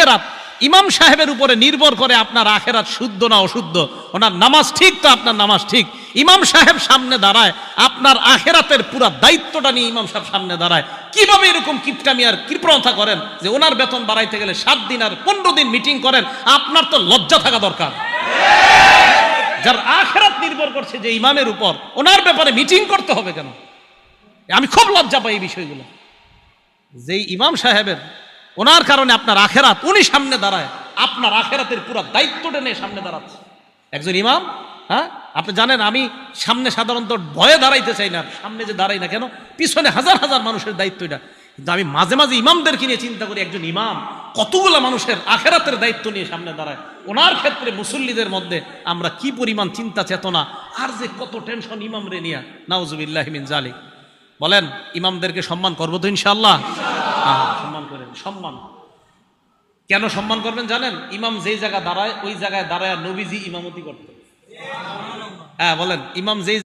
আখেরাত ইমাম সাহেবের উপরে নির্ভর করে আপনার আখেরাত শুদ্ধ না অশুদ্ধ। ওনার নামাজ ঠিক তো আপনার নামাজ ঠিক। ইমাম সাহেব সামনে দাঁড়ায়, আপনার আখেরাতের পুরো দায়িত্বটা নিয়ে ইমাম সাহেব সামনে দাঁড়ায়। কিভাবে এরকম কিপটামি আর কৃপণতা করেন যে ওনার বেতন বাড়াইতে গেলে 7 দিন আর 15 দিন মিটিং করেন? আপনার তো লজ্জা থাকা দরকার। যার আখেরাত নির্ভর করছে যে ইমামের উপর, ওনার ব্যাপারে মিটিং করতে হবে কেন? আমি খুব লজ্জা পাই এই বিষয়গুলো। যেই ইমাম সাহেবের ওনার কারণে আপনার আখেরাত, উনি সামনে দাঁড়ায়, আপনার আখেরাতের পুরো দায়িত্বটা নিয়ে সামনে দাঁড়াচ্ছে একজন ইমাম। হ্যাঁ, আপনি জানেন আমি সামনে সাধারণত ভয়ে দাঁড়াইতে চাই না, সামনে যে দাঁড়াই না কেন, পিছনে হাজার হাজার মানুষের দায়িত্ব এটা। কিন্তু আমি মাঝে মাঝে ইমামদেরকে নিয়ে চিন্তা করি, একজন ইমাম কতগুলো মানুষের আখেরাতের দায়িত্ব নিয়ে সামনে দাঁড়ায়। ওনার ক্ষেত্রে মুসল্লিদের মধ্যে আমরা কি পরিমাণ চিন্তা চেতনা আর যে কত টেনশন ইমাম রে নিয়া, নাউজুবিল্লাহ মিন জালিক। বলেন, ইমামদেরকে সম্মান করবো তো ইনশাআল্লাহ? সম্মান করেন। সম্মান কেন সম্মান করবেন জানেন? ইমাম যেই জায়গা দাঁড়ায় ওই জায়গায় দাঁড়ায় নবীজি ইমামতি করতেন। হ্যাঁ বলেন, ইমাম যেই